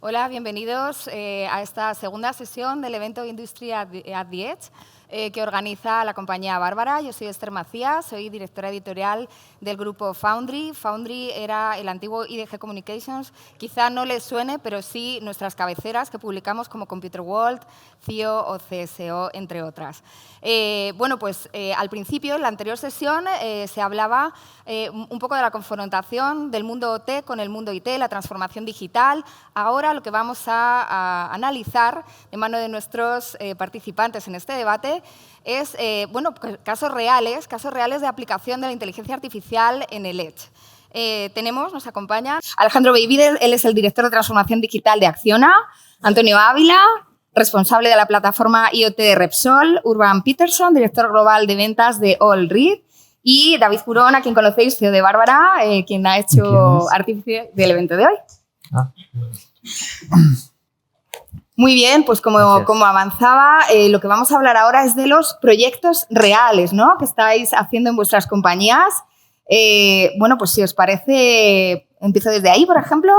Hola, bienvenidos a esta segunda sesión del evento Industry at the Edge que organiza la compañía Bárbara. Yo soy Esther Macías, soy directora editorial del grupo Foundry. Foundry era el antiguo IDG Communications. Quizá no les suene, pero sí nuestras cabeceras que publicamos como Computer World, CIO o CSO, entre otras. Al principio, en la anterior sesión, se hablaba un poco de la confrontación del mundo OT con el mundo IT, la transformación digital. Ahora lo que vamos a analizar de mano de nuestros participantes en este debate es casos reales de aplicación de la inteligencia artificial en el Edge. Nos acompaña Alejandro Beivide, él es el director de transformación digital de Acciona, Antonio Ávila, responsable de la plataforma IoT de Repsol, Urban Peterson, director global de ventas de Allread, y David Purón, a quien conocéis, CEO de Bárbara, quien ha hecho artífice del evento de hoy. Muy bien, pues como avanzaba, lo que vamos a hablar ahora es de los proyectos reales, ¿no?, que estáis haciendo en vuestras compañías. Pues si os parece, empiezo desde ahí, por ejemplo.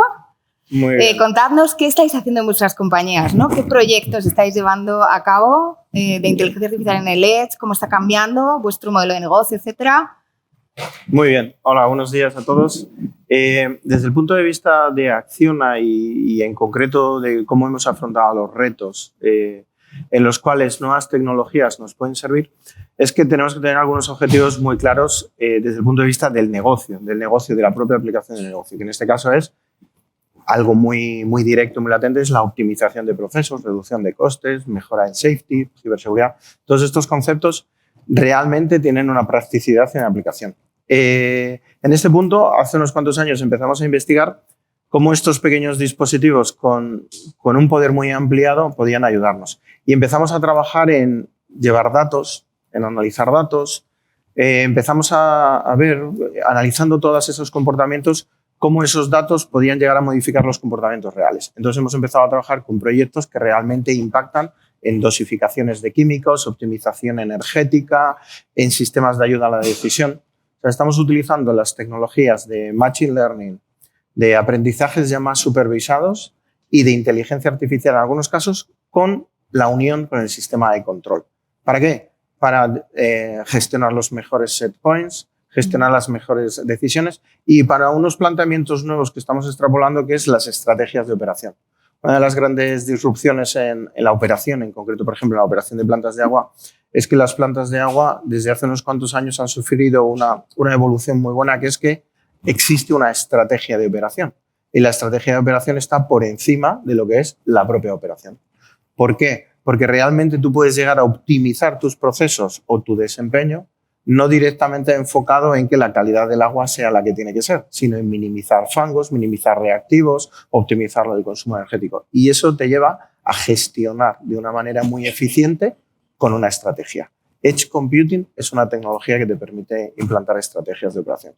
Muy bien. Contadnos qué estáis haciendo en vuestras compañías, ¿no? ¿Qué proyectos estáis llevando a cabo de inteligencia artificial en el Edge? ¿Cómo está cambiando vuestro modelo de negocio, etcétera? Muy bien. Hola, buenos días a todos. Desde el punto de vista de Acciona y en concreto de cómo hemos afrontado los retos en los cuales nuevas tecnologías nos pueden servir, es que tenemos que tener algunos objetivos muy claros desde el punto de vista del negocio, de la propia aplicación del negocio, que en este caso es algo muy directo, muy latente, es la optimización de procesos, reducción de costes, mejora en safety, ciberseguridad. Todos estos conceptos realmente tienen una practicidad en la aplicación. En este punto, hace unos cuantos años empezamos a investigar cómo estos pequeños dispositivos con un poder muy ampliado podían ayudarnos. Y empezamos a trabajar en llevar datos, en analizar datos. Empezamos a ver, analizando todos esos comportamientos, cómo esos datos podían llegar a modificar los comportamientos reales. Entonces hemos empezado a trabajar con proyectos que realmente impactan en dosificaciones de químicos, optimización energética, en sistemas de ayuda a la decisión. O sea, estamos utilizando las tecnologías de Machine Learning, de aprendizajes ya más supervisados y de inteligencia artificial en algunos casos con la unión con el sistema de control. ¿Para qué? Para gestionar los mejores set points, gestionar las mejores decisiones y para unos planteamientos nuevos que estamos extrapolando, que es las estrategias de operación. Una de las grandes disrupciones en la operación, en concreto, por ejemplo, en la operación de plantas de agua, es que las plantas de agua desde hace unos cuantos años han sufrido una evolución muy buena, que es que existe una estrategia de operación y la estrategia de operación está por encima de lo que es la propia operación. ¿Por qué? Porque realmente tú puedes llegar a optimizar tus procesos o tu desempeño no directamente enfocado en que la calidad del agua sea la que tiene que ser, sino en minimizar fangos, minimizar reactivos, optimizar el consumo energético. Y eso te lleva a gestionar de una manera muy eficiente con una estrategia. Edge Computing es una tecnología que te permite implantar estrategias de operación.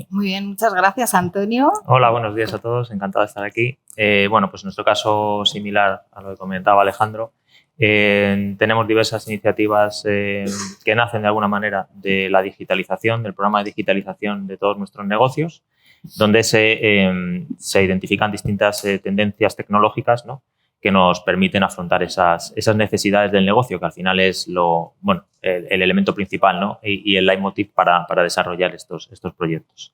Muy bien, muchas gracias, Antonio. Hola, buenos días a todos, encantado de estar aquí. Pues en nuestro caso, similar a lo que comentaba Alejandro, tenemos diversas iniciativas que nacen de alguna manera de la digitalización, del programa de digitalización de todos nuestros negocios, donde se identifican distintas tendencias tecnológicas, ¿no?, que nos permiten afrontar esas necesidades del negocio, que al final es el elemento principal, ¿no?, y el leitmotiv para desarrollar estos proyectos.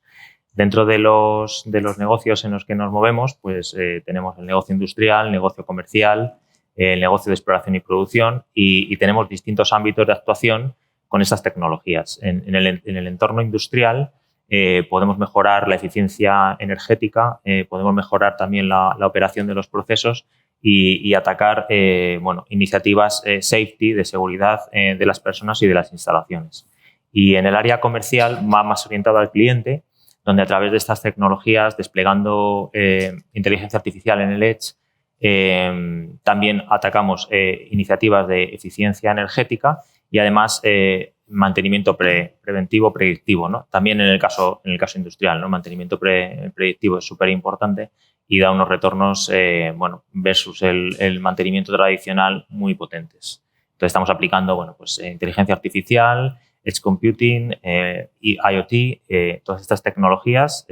Dentro de los negocios en los que nos movemos, pues tenemos el negocio industrial, el negocio comercial, el negocio de exploración y producción y tenemos distintos ámbitos de actuación con esas tecnologías. En el entorno industrial podemos mejorar la eficiencia energética, podemos mejorar también la operación de los procesos y atacar iniciativas safety, de seguridad de las personas y de las instalaciones. Y en el área comercial, más orientado al cliente, donde a través de estas tecnologías, desplegando inteligencia artificial en el Edge, también atacamos iniciativas de eficiencia energética y además mantenimiento preventivo, predictivo, ¿no? También en el caso industrial, ¿no? Mantenimiento predictivo es súper importante y da unos retornos versus el mantenimiento tradicional muy potentes. Entonces estamos aplicando inteligencia artificial, Edge Computing, IoT, todas estas tecnologías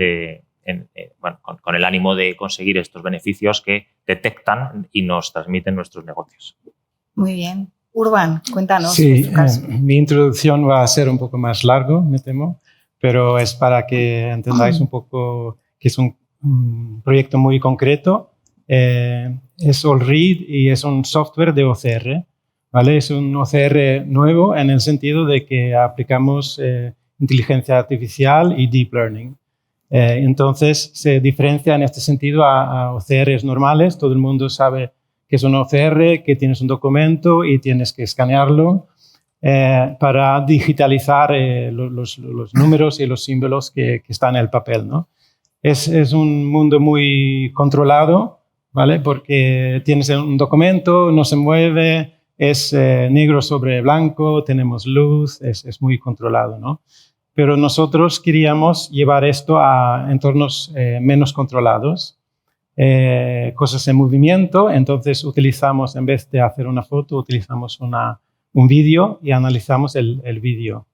con el ánimo de conseguir estos beneficios que detectan y nos transmiten nuestros negocios. Muy bien. Urban, cuéntanos. Sí, tu caso. mi introducción va a ser un poco más largo, me temo, pero es para que entendáis un poco que es un proyecto muy concreto. Es Allread y es un software de OCR, ¿vale? Es un OCR nuevo en el sentido de que aplicamos inteligencia artificial y deep learning. Entonces, se diferencia en este sentido a OCRs normales. Todo el mundo sabe que es un OCR, que tienes un documento y tienes que escanearlo para digitalizar los números y los símbolos que están en el papel, ¿no? Es un mundo muy controlado, ¿vale? Porque tienes un documento, no se mueve, es negro sobre blanco, tenemos luz, es muy controlado, ¿no? Pero nosotros queríamos llevar esto a entornos menos controlados, cosas en movimiento. Entonces utilizamos, en vez de hacer una foto, utilizamos un vídeo y analizamos el vídeo.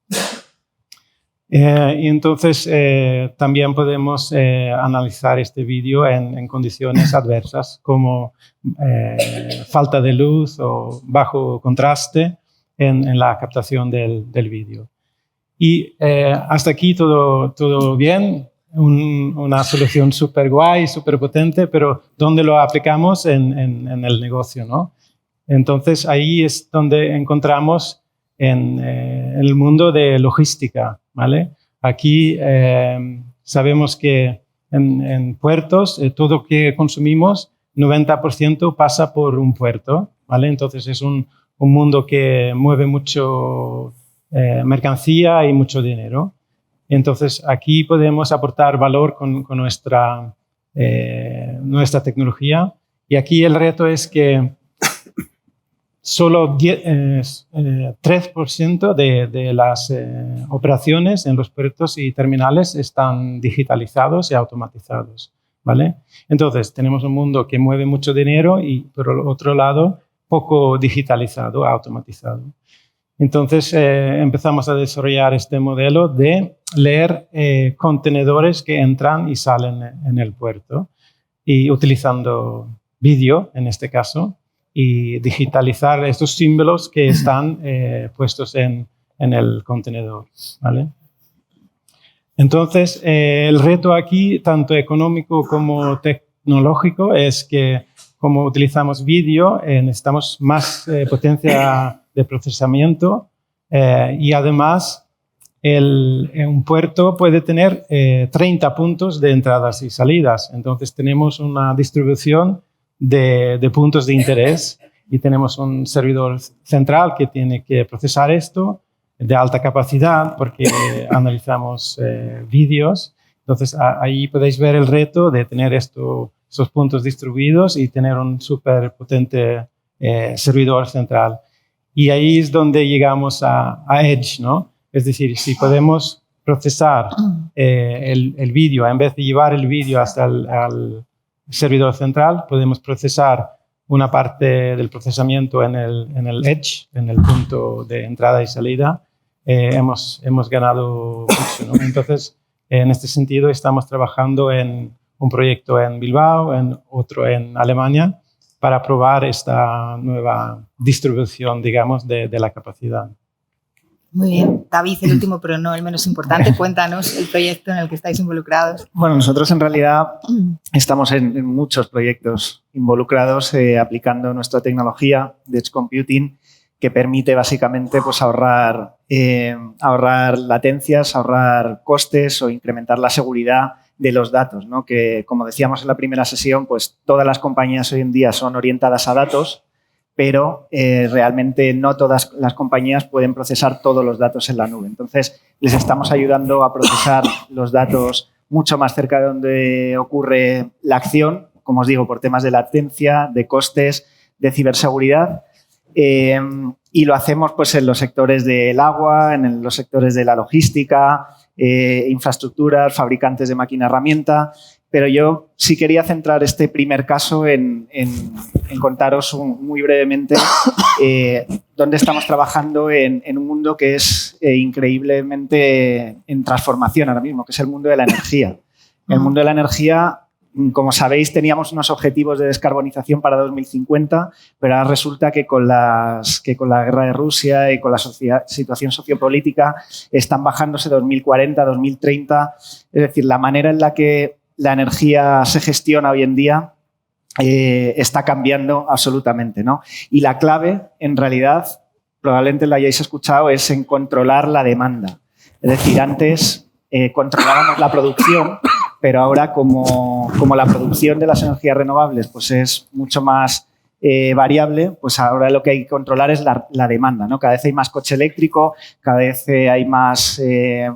Y entonces también podemos analizar este vídeo en condiciones adversas como falta de luz o bajo contraste en la captación del vídeo. Y hasta aquí todo bien. Una solución súper guay, súper potente, pero ¿dónde lo aplicamos? En el negocio, ¿no? Entonces, ahí es donde encontramos en el mundo de logística, ¿vale? Aquí sabemos que en puertos, todo lo que consumimos, 90% pasa por un puerto, ¿vale? Entonces, es un mundo que mueve mucho mercancía y mucho dinero. Entonces, aquí podemos aportar valor con nuestra tecnología. Y aquí el reto es que solo 3% de las operaciones en los puertos y terminales están digitalizados y automatizados, ¿vale? Entonces, tenemos un mundo que mueve mucho dinero y, por el otro lado, poco digitalizado, automatizado. Entonces, empezamos a desarrollar este modelo de leer contenedores que entran y salen en el puerto y utilizando vídeo, en este caso, y digitalizar estos símbolos que están puestos en el contenedor, ¿vale? Entonces, el reto aquí, tanto económico como tecnológico, es que como utilizamos vídeo, necesitamos más potencia de procesamiento y además un puerto puede tener 30 puntos de entradas y salidas. Entonces tenemos una distribución de puntos de interés y tenemos un servidor central que tiene que procesar esto de alta capacidad porque analizamos vídeos. Entonces ahí podéis ver el reto de tener esos puntos distribuidos y tener un súper potente servidor central. Y ahí es donde llegamos a Edge, ¿no? Es decir, si podemos procesar el vídeo, en vez de llevar el vídeo hasta el servidor central, podemos procesar una parte del procesamiento en el Edge, en el punto de entrada y salida. Hemos ganado mucho, ¿no? Entonces, en este sentido, estamos trabajando en un proyecto en Bilbao, en otro en Alemania, para probar esta nueva distribución, digamos, de la capacidad. Muy bien. David, el último, pero no el menos importante, cuéntanos el proyecto en el que estáis involucrados. Bueno, nosotros en realidad estamos en muchos proyectos involucrados aplicando nuestra tecnología de Edge Computing que permite básicamente pues, ahorrar latencias, ahorrar costes o incrementar la seguridad de los datos, ¿no? Que, como decíamos en la primera sesión, pues todas las compañías hoy en día son orientadas a datos, pero realmente no todas las compañías pueden procesar todos los datos en la nube. Entonces, les estamos ayudando a procesar los datos mucho más cerca de donde ocurre la acción, como os digo, por temas de latencia, de costes, de ciberseguridad. Y lo hacemos pues, en los sectores del agua, en los sectores de la logística, infraestructuras, fabricantes de máquina herramienta. Pero yo sí quería centrar este primer caso en contaros muy brevemente dónde estamos trabajando en un mundo que es increíblemente en transformación ahora mismo, que es el mundo de la energía. En el mundo de la energía, como sabéis, teníamos unos objetivos de descarbonización para 2050, pero ahora resulta que con la guerra de Rusia y con la situación sociopolítica están bajándose 2040, 2030. Es decir, la manera en la que la energía se gestiona hoy en día está cambiando absolutamente, ¿no? Y la clave, en realidad, probablemente lo hayáis escuchado, es en controlar la demanda. Es decir, antes controlábamos la producción, pero ahora como la producción de las energías renovables pues es mucho más variable, pues ahora lo que hay que controlar es la demanda, ¿no? Cada vez hay más coche eléctrico, cada vez hay más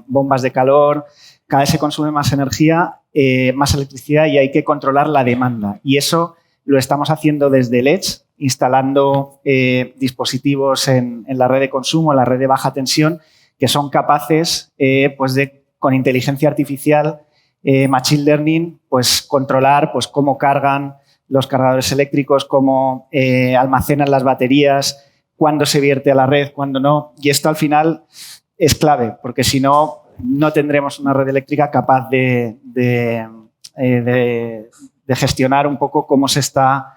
bombas de calor, cada vez se consume más energía, más electricidad y hay que controlar la demanda. Y eso lo estamos haciendo desde el Edge, instalando dispositivos en la red de consumo, en la red de baja tensión, que son capaces pues con inteligencia artificial, machine learning, pues controlar pues, cómo cargan los cargadores eléctricos, cómo almacenan las baterías, cuándo se vierte a la red, cuándo no. Y esto al final es clave, porque si no, no tendremos una red eléctrica capaz de gestionar un poco cómo se está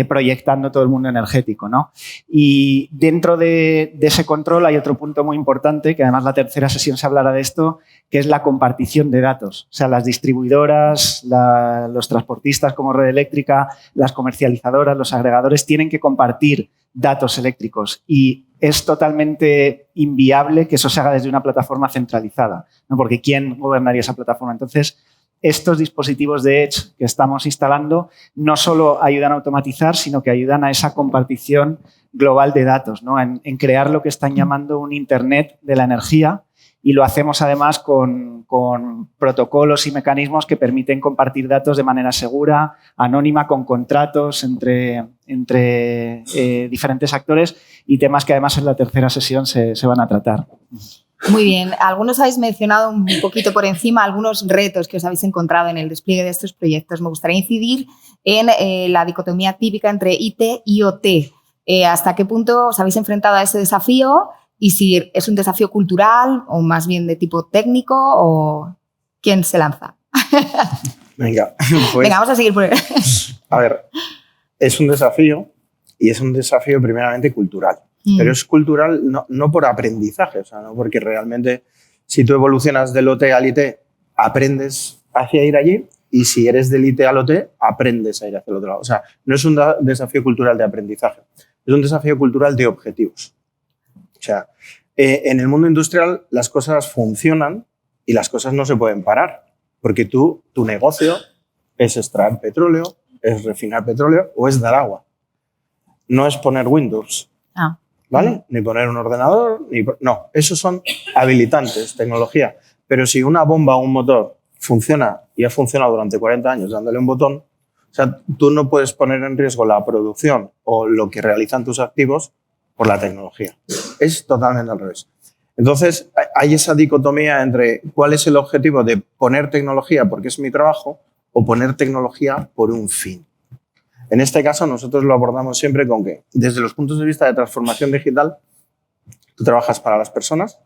proyectando todo el mundo energético, ¿no? Y dentro de ese control hay otro punto muy importante, que además la tercera sesión se hablará de esto, que es la compartición de datos. O sea, las distribuidoras, los transportistas como red eléctrica, las comercializadoras, los agregadores tienen que compartir datos eléctricos y es totalmente inviable que eso se haga desde una plataforma centralizada, ¿no? Porque ¿quién gobernaría esa plataforma? Entonces, estos dispositivos de Edge que estamos instalando no solo ayudan a automatizar, sino que ayudan a esa compartición global de datos, ¿no? En crear lo que están llamando un Internet de la energía y lo hacemos además con protocolos y mecanismos que permiten compartir datos de manera segura, anónima, con contratos entre diferentes actores y temas que además en la tercera sesión se van a tratar. Muy bien. Algunos habéis mencionado un poquito por encima algunos retos que os habéis encontrado en el despliegue de estos proyectos. Me gustaría incidir en la dicotomía típica entre IT y OT. ¿Hasta qué punto os habéis enfrentado a ese desafío? Y si es un desafío cultural o más bien de tipo técnico o quién se lanza. Venga, pues, venga, vamos a seguir por ahí. A ver, es un desafío y es un desafío primeramente cultural. Pero es cultural no por aprendizaje, o sea, no porque realmente si tú evolucionas del OT al IT, aprendes hacia ir allí y si eres del IT al OT, aprendes a ir hacia el otro lado. O sea, no es un desafío cultural de aprendizaje, es un desafío cultural de objetivos. O sea, en el mundo industrial las cosas funcionan y las cosas no se pueden parar porque tu negocio es extraer petróleo, es refinar petróleo o es dar agua. No es poner Windows. ¿Vale? Ni poner un ordenador, no, esos son habilitantes, tecnología. Pero si una bomba o un motor funciona y ha funcionado durante 40 años dándole un botón, o sea, tú no puedes poner en riesgo la producción o lo que realizan tus activos por la tecnología. Es totalmente al revés. Entonces, hay esa dicotomía entre cuál es el objetivo de poner tecnología porque es mi trabajo o poner tecnología por un fin. En este caso, nosotros lo abordamos siempre con que, desde los puntos de vista de transformación digital, tú trabajas para las personas,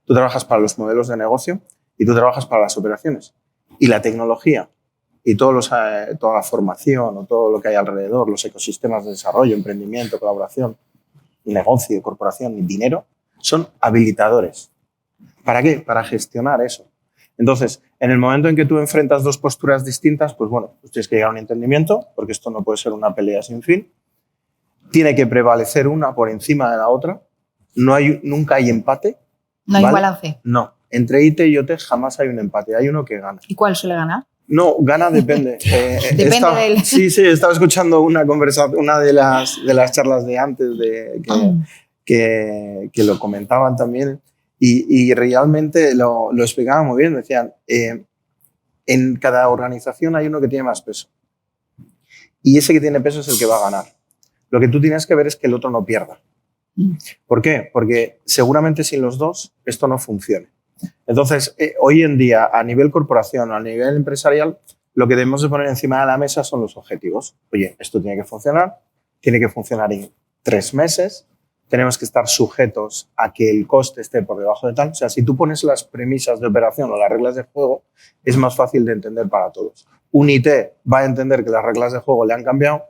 tú trabajas para los modelos de negocio y tú trabajas para las operaciones. Y la tecnología y toda la formación o todo lo que hay alrededor, los ecosistemas de desarrollo, emprendimiento, colaboración, negocio, corporación y dinero, son habilitadores. ¿Para qué? Para gestionar eso. Entonces, en el momento en que tú enfrentas dos posturas distintas, pues bueno, pues tienes que llegar a un entendimiento, porque esto no puede ser una pelea sin fin. Tiene que prevalecer una por encima de la otra. Nunca hay empate. No hay balance. No. Entre IT y OT jamás hay un empate. Hay uno que gana. ¿Y cuál suele ganar? No, gana depende. Depende del... Sí, estaba escuchando una conversación, una de las charlas de antes que lo comentaban también. Y realmente lo explicaban muy bien. Decían, en cada organización hay uno que tiene más peso. Y ese que tiene peso es el que va a ganar. Lo que tú tienes que ver es que el otro no pierda. ¿Por qué? Porque seguramente sin los dos esto no funcione. Entonces, hoy en día, a nivel corporación, a nivel empresarial, lo que debemos de poner encima de la mesa son los objetivos. Oye, esto tiene que funcionar en 3 meses, tenemos que estar sujetos a que el coste esté por debajo de tal. O sea, si tú pones las premisas de operación o las reglas de juego, es más fácil de entender para todos. Un IT va a entender que las reglas de juego le han cambiado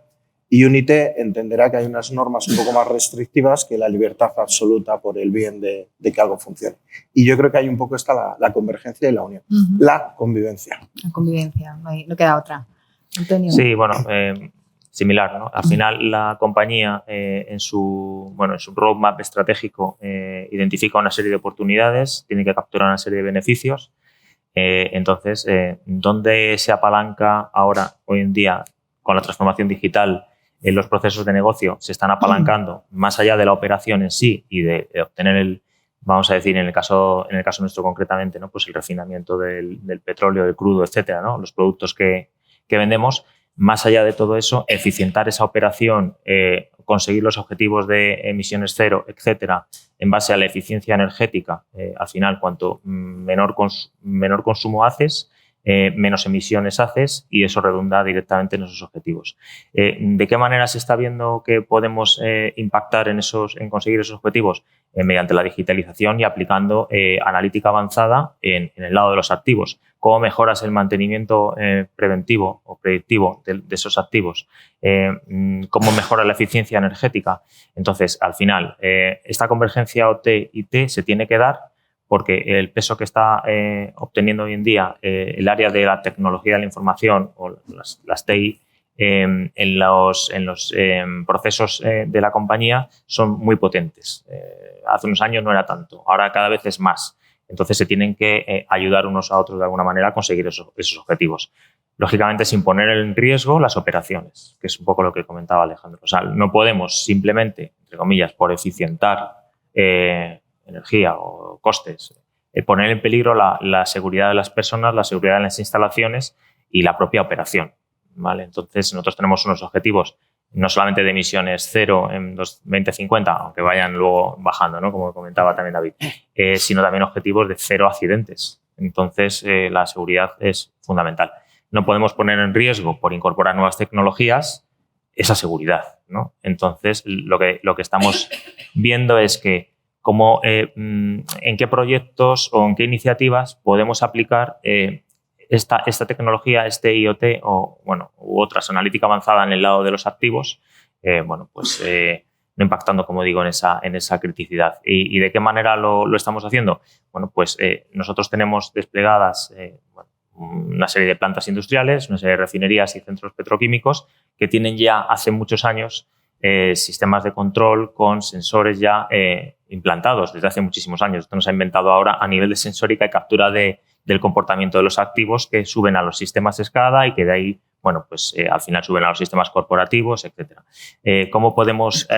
y un IT entenderá que hay unas normas un poco más restrictivas que la libertad absoluta por el bien de que algo funcione. Y yo creo que ahí un poco está la convergencia y la unión. La convivencia. La convivencia, no queda otra. Antonio. Sí, bueno, similar, ¿no? Al final la compañía en su roadmap estratégico identifica una serie de oportunidades, tiene que capturar una serie de beneficios. Entonces, ¿dónde se apalanca ahora, hoy en día, con la transformación digital? En los procesos de negocio se están apalancando más allá de la operación en sí y de obtener vamos a decir, en el caso nuestro concretamente, ¿no? Pues el refinamiento del petróleo, del crudo, etcétera, ¿no? Los productos que vendemos. Más allá de todo eso, eficientar esa operación, conseguir los objetivos de emisiones cero, etcétera, en base a la eficiencia energética. Al final, cuanto menor consumo haces, menos emisiones haces y eso redunda directamente en esos objetivos. ¿De qué manera se está viendo que podemos impactar en conseguir esos objetivos? Mediante la digitalización y aplicando analítica avanzada en el lado de los activos. ¿Cómo mejoras el mantenimiento preventivo o predictivo de esos activos? ¿Cómo mejora la eficiencia energética? Entonces, al final, esta convergencia OT-IT se tiene que dar porque el peso que está obteniendo hoy en día el área de la tecnología de la información o las TI en los procesos de la compañía son muy potentes. Hace unos años no era tanto, ahora cada vez es más. Entonces se tienen que ayudar unos a otros de alguna manera a conseguir esos objetivos. Lógicamente sin poner en riesgo las operaciones, que es un poco lo que comentaba Alejandro. O sea, no podemos simplemente, entre comillas, por eficientar energía o costes, poner en peligro la seguridad de las personas, la seguridad de las instalaciones y la propia operación, ¿vale? Entonces, nosotros tenemos unos objetivos no solamente de emisiones cero en 2050, aunque vayan luego bajando, ¿no? Como comentaba también David, sino también objetivos de cero accidentes. Entonces, la seguridad es fundamental. No podemos poner en riesgo, por incorporar nuevas tecnologías, esa seguridad, ¿no? Entonces, lo que estamos viendo es que en qué proyectos o en qué iniciativas podemos aplicar esta tecnología, este IoT u otras, analítica avanzada en el lado de los activos, no impactando, como digo, en esa criticidad. ¿Y de qué manera lo estamos haciendo? Bueno, pues nosotros tenemos desplegadas una serie de plantas industriales, una serie de refinerías y centros petroquímicos que tienen ya hace muchos años sistemas de control con sensores ya implantados desde hace muchísimos años. Esto nos ha inventado ahora a nivel de sensórica y captura del comportamiento de los activos que suben a los sistemas SCADA y que de ahí, al final suben a los sistemas corporativos, etcétera. ¿Cómo podemos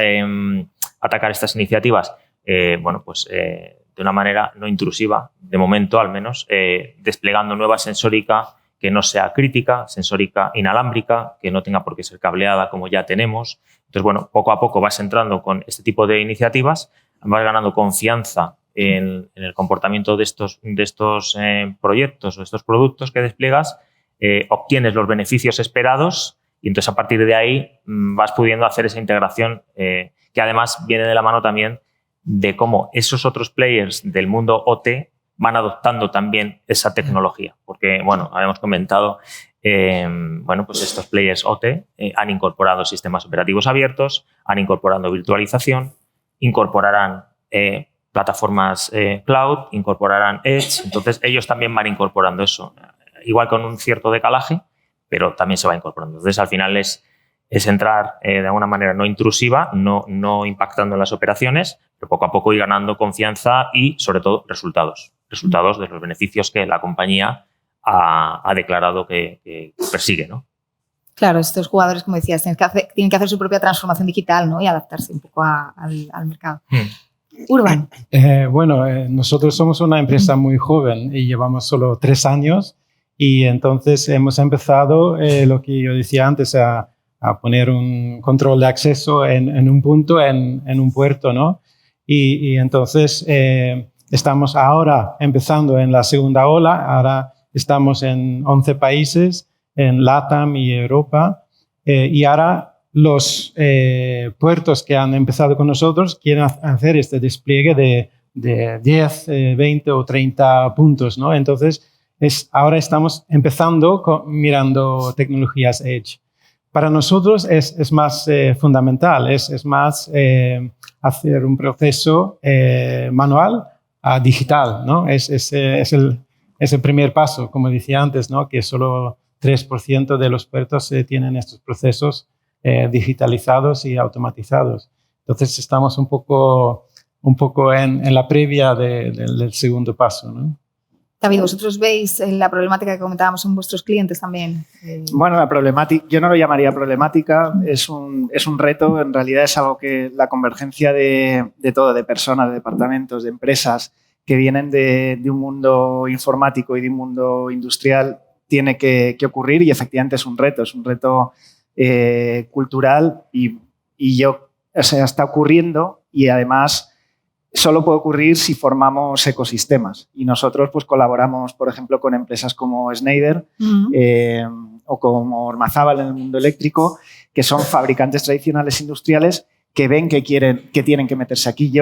atacar estas iniciativas? De una manera no intrusiva, de momento al menos, desplegando nueva sensórica que no sea crítica, sensórica inalámbrica, que no tenga por qué ser cableada como ya tenemos. Entonces, poco a poco vas entrando con este tipo de iniciativas, vas ganando confianza en el comportamiento de estos proyectos o estos productos que despliegas, obtienes los beneficios esperados y entonces a partir de ahí vas pudiendo hacer esa integración que además viene de la mano también de cómo esos otros players del mundo OT van adoptando también esa tecnología. Porque, habíamos comentado, estos players OT han incorporado sistemas operativos abiertos, han incorporado virtualización, incorporarán plataformas cloud, incorporarán Edge. Entonces, ellos también van incorporando eso. Igual con un cierto decalaje, pero también se va incorporando. Entonces, al final es entrar de alguna manera no intrusiva, no impactando en las operaciones, pero poco a poco ir ganando confianza y, sobre todo, resultados de los beneficios que la compañía ha declarado que persigue, ¿no? Claro, estos jugadores, como decías, tienen que hacer su propia transformación digital, ¿no? Y adaptarse un poco al mercado. Urban. Nosotros somos una empresa muy joven y llevamos solo 3 años y entonces hemos empezado lo que yo decía antes, a poner un control de acceso en un punto, en un puerto, ¿no? Y entonces estamos ahora empezando en la segunda ola, ahora estamos en 11 países, en LATAM y Europa, y ahora los puertos que han empezado con nosotros quieren hacer este despliegue de 10, 20 o 30 puntos, ¿no? Entonces, ahora estamos empezando mirando tecnologías Edge. Para nosotros es más fundamental, es más hacer un proceso manual a digital, ¿no? Es el primer paso, como decía antes, ¿no? Que solo 3% de los puertos tienen estos procesos digitalizados y automatizados. Entonces, estamos un poco en la previa del segundo paso, ¿no? David, ¿vosotros veis la problemática que comentábamos en vuestros clientes también? Bueno, la problemática, yo no lo llamaría problemática, es un reto, en realidad es algo que la convergencia de todo, de personas, de departamentos, de empresas que vienen de un mundo informático y de un mundo industrial tiene que ocurrir y efectivamente es un reto cultural y está ocurriendo y además solo puede ocurrir si formamos ecosistemas y nosotros pues colaboramos, por ejemplo, con empresas como Schneider o como Ormazábal en el mundo eléctrico, que son fabricantes tradicionales industriales que ven que tienen que meterse aquí.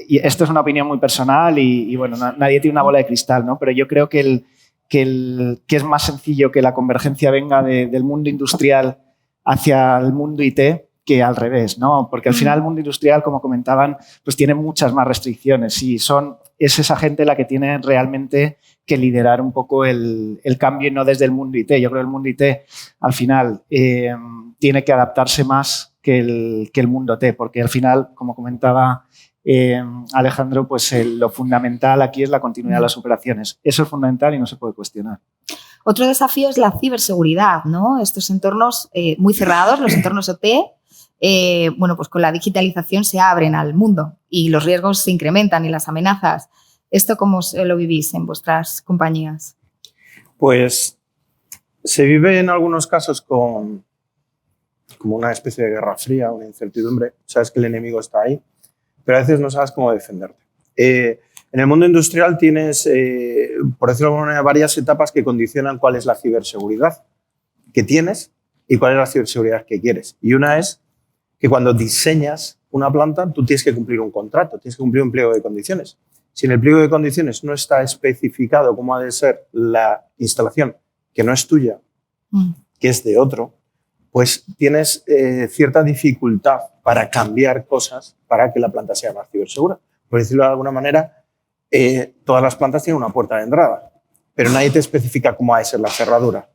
Y esto es una opinión muy personal y bueno, nadie tiene una bola de cristal, ¿no? Pero yo creo que es más sencillo que la convergencia venga del mundo industrial hacia el mundo IT que al revés, ¿no? Porque al final el mundo industrial, como comentaban, pues tiene muchas más restricciones y es esa gente la que tiene realmente que liderar un poco el cambio y no desde el mundo IT. Yo creo que el mundo IT al final tiene que adaptarse más que el mundo T, porque al final, como comentaba Alejandro, pues lo fundamental aquí es la continuidad de las operaciones. Eso es fundamental y no se puede cuestionar. Otro desafío es la ciberseguridad, ¿no? Estos entornos muy cerrados, los entornos OT, bueno, pues con la digitalización se abren al mundo y los riesgos se incrementan y las amenazas. ¿Esto cómo lo vivís en vuestras compañías? Pues se vive en algunos casos como una especie de guerra fría, una incertidumbre. Sabes que el enemigo está ahí, pero a veces no sabes cómo defenderte. En el mundo industrial tienes, por decirlo de alguna manera, varias etapas que condicionan cuál es la ciberseguridad que tienes y cuál es la ciberseguridad que quieres. Y una es que cuando diseñas una planta, tú tienes que cumplir un contrato, tienes que cumplir un pliego de condiciones. Si en el pliego de condiciones no está especificado cómo ha de ser la instalación, que no es tuya, que es de otro, pues tienes cierta dificultad para cambiar cosas para que la planta sea más cibersegura. Por decirlo de alguna manera, todas las plantas tienen una puerta de entrada, pero nadie te especifica cómo ha de ser la cerradura.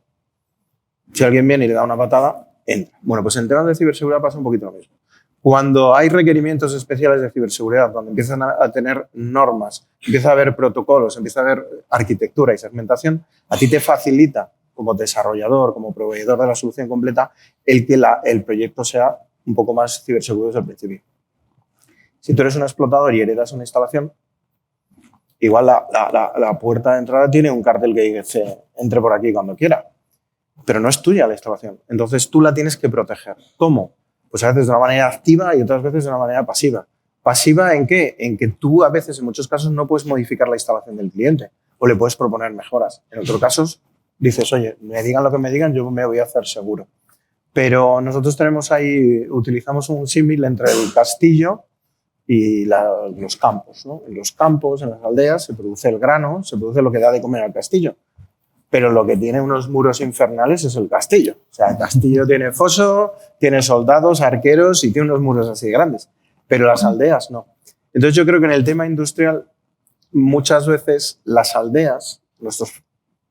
Si alguien viene y le da una patada, entra. Bueno, pues en temas de ciberseguridad pasa un poquito lo mismo. Cuando hay requerimientos especiales de ciberseguridad, donde empiezan a tener normas, empieza a haber protocolos, empieza a haber arquitectura y segmentación, a ti te facilita como desarrollador, como proveedor de la solución completa, el que el proyecto sea un poco más ciberseguro desde el principio. Si tú eres un explotador y heredas una instalación, igual la puerta de entrada tiene un cartel que dice entre por aquí cuando quiera, pero no es tuya la instalación. Entonces tú la tienes que proteger. ¿Cómo? Pues a veces de una manera activa y otras veces de una manera pasiva. ¿Pasiva en qué? En que tú a veces, en muchos casos, no puedes modificar la instalación del cliente o le puedes proponer mejoras. En otros casos dices, oye, me digan lo que me digan, yo me voy a hacer seguro. Pero nosotros tenemos ahí, utilizamos un símil entre el castillo y los campos, ¿no? En los campos, en las aldeas, se produce el grano, se produce lo que da de comer al castillo. Pero lo que tiene unos muros infernales es el castillo. O sea, el castillo tiene foso, tiene soldados, arqueros y tiene unos muros así grandes. Pero las aldeas no. Entonces yo creo que en el tema industrial muchas veces las aldeas, nuestros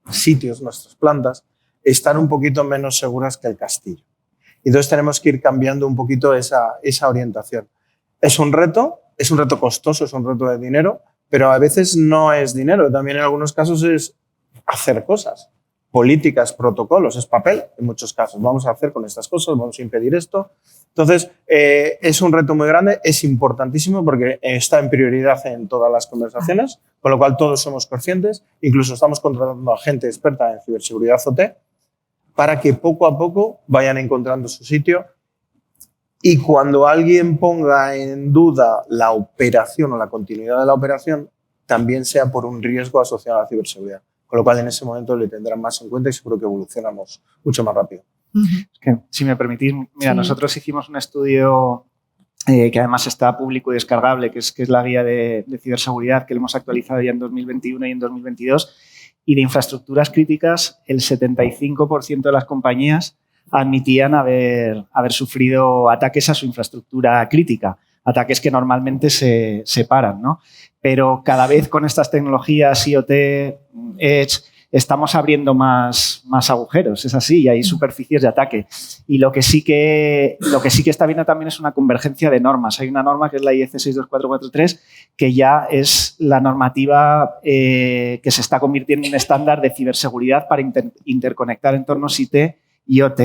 sitios, nuestras plantas, están un poquito menos seguras que el castillo. Entonces tenemos que ir cambiando un poquito esa orientación. Es un reto costoso, es un reto de dinero, pero a veces no es dinero. También en algunos casos es hacer cosas, políticas, protocolos, es papel en muchos casos. Vamos a hacer con estas cosas, vamos a impedir esto. Entonces, es un reto muy grande, es importantísimo porque está en prioridad en todas las conversaciones, con lo cual todos somos conscientes. Incluso estamos contratando a gente experta en ciberseguridad OT para que poco a poco vayan encontrando su sitio. Y cuando alguien ponga en duda la operación o la continuidad de la operación, también sea por un riesgo asociado a la ciberseguridad. Con lo cual, en ese momento le tendrán más en cuenta y seguro que evolucionamos mucho más rápido. Es que, si me permitís, mira, Sí. nosotros hicimos un estudio que además está público y descargable, que es la guía de ciberseguridad que lo hemos actualizado ya en 2021 y en 2022, y de infraestructuras críticas, el 75% de las compañías admitían haber sufrido ataques a su infraestructura crítica, ataques que normalmente se separan, ¿no? Pero cada vez con estas tecnologías IoT, Edge, estamos abriendo más agujeros, es así, y hay superficies de ataque. Y lo que sí que está viendo también es una convergencia de normas. Hay una norma que es la IEC 62443, que ya es la normativa que se está convirtiendo en un estándar de ciberseguridad para interconectar entornos IT y OT.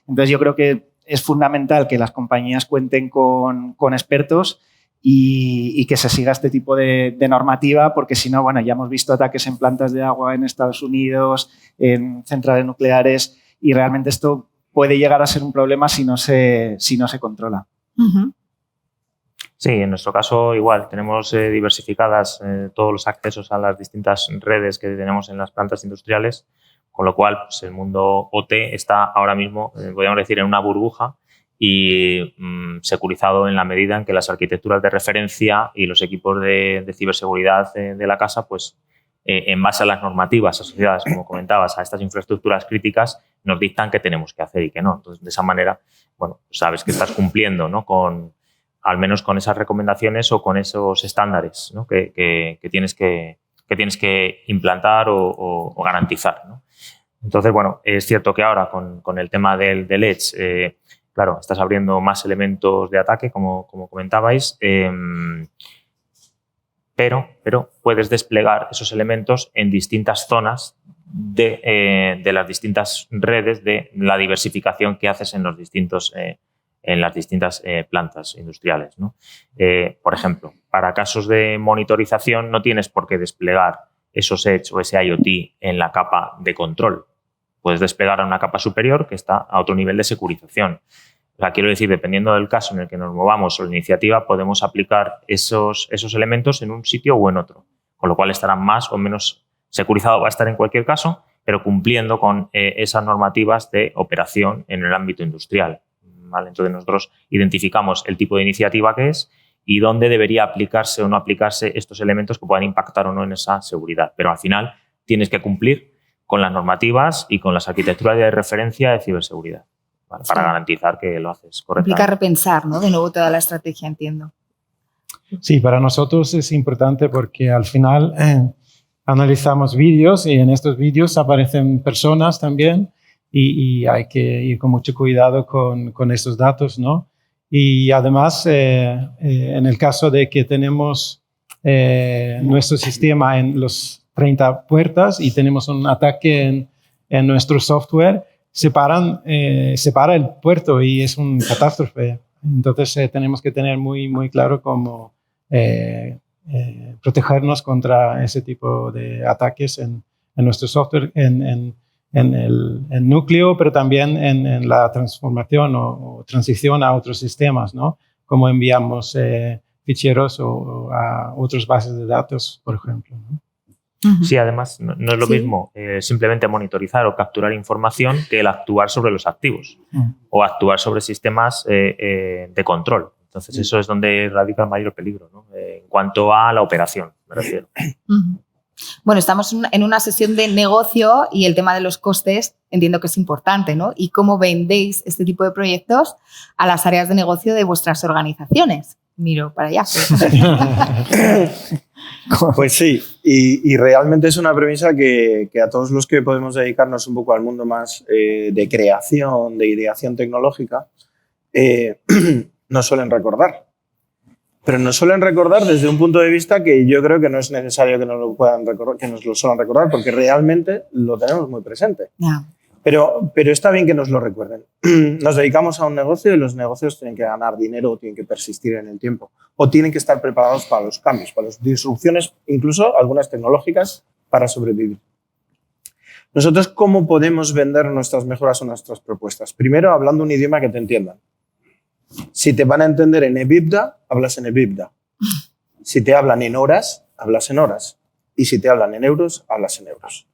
Entonces, yo creo que es fundamental que las compañías cuenten con expertos y que se siga este tipo de normativa, porque si no, bueno, ya hemos visto ataques en plantas de agua en Estados Unidos, en centrales nucleares, y realmente esto puede llegar a ser un problema si no se controla. Sí, en nuestro caso igual, tenemos diversificadas todos los accesos a las distintas redes que tenemos en las plantas industriales, con lo cual pues, el mundo OT está ahora mismo, podríamos decir, en una burbuja y securizado en la medida en que las arquitecturas de referencia y los equipos de ciberseguridad de la casa, pues en base a las normativas asociadas, como comentabas, a estas infraestructuras críticas, nos dictan qué tenemos que hacer y qué no. Entonces, de esa manera, bueno, sabes que estás cumpliendo, ¿no? Al menos con esas recomendaciones o con esos estándares, ¿no? que tienes que implantar o garantizar, ¿no? Entonces, bueno, es cierto que ahora con el tema del Edge, claro, estás abriendo más elementos de ataque, como comentabais, pero puedes desplegar esos elementos en distintas zonas de las distintas redes de la diversificación que haces en las distintas plantas industriales, ¿no? Por ejemplo, para casos de monitorización no tienes por qué desplegar esos Edge o ese IoT en la capa de control. Puedes desplegar a una capa superior que está a otro nivel de securización. O sea, quiero decir, dependiendo del caso en el que nos movamos o la iniciativa, podemos aplicar esos elementos en un sitio o en otro, con lo cual estará más o menos securizado, va a estar en cualquier caso, pero cumpliendo con esas normativas de operación en el ámbito industrial, ¿vale? Entonces, nosotros identificamos el tipo de iniciativa que es y dónde debería aplicarse o no aplicarse estos elementos que puedan impactar o no en esa seguridad. Pero al final tienes que cumplir con las normativas y con las arquitecturas de referencia de ciberseguridad, ¿vale? Para garantizar que lo haces correctamente. Implica repensar, ¿no? De nuevo toda la estrategia, entiendo. Sí, para nosotros es importante porque al final analizamos vídeos y en estos vídeos aparecen personas también y hay que ir con mucho cuidado con estos datos, ¿no? Y además, en el caso de que tenemos nuestro sistema en los 30 puertas y tenemos un ataque en nuestro software, separa el puerto y es un catástrofe. Entonces, tenemos que tener muy, muy claro cómo protegernos contra ese tipo de ataques en nuestro software, en el núcleo, pero también en la transformación o transición a otros sistemas, ¿no? Como enviamos ficheros o a otras bases de datos, por ejemplo, ¿no? Sí, además no es lo mismo simplemente monitorizar o capturar información que el actuar sobre los activos o actuar sobre sistemas de control. Entonces, eso es donde radica el mayor peligro, ¿no? En cuanto a la operación, me refiero. Bueno, estamos en una sesión de negocio y el tema de los costes entiendo que es importante, ¿no? ¿Y cómo vendéis este tipo de proyectos a las áreas de negocio de vuestras organizaciones? Miro para allá. Pues sí, y realmente es una premisa que a todos los que podemos dedicarnos un poco al mundo más de creación, de ideación tecnológica, nos suelen recordar. Pero nos suelen recordar desde un punto de vista que yo creo que no es necesario que nos lo puedan recordar, que nos lo suelen recordar, porque realmente lo tenemos muy presente. Yeah. Pero está bien que nos lo recuerden. Nos dedicamos a un negocio y los negocios tienen que ganar dinero o tienen que persistir en el tiempo o tienen que estar preparados para los cambios, para las disrupciones, incluso algunas tecnológicas, para sobrevivir. Nosotros, ¿cómo podemos vender nuestras mejoras o nuestras propuestas? Primero, hablando un idioma que te entiendan. Si te van a entender en EBITDA, hablas en EBITDA. Si te hablan en horas, hablas en horas. Y si te hablan en euros, hablas en euros.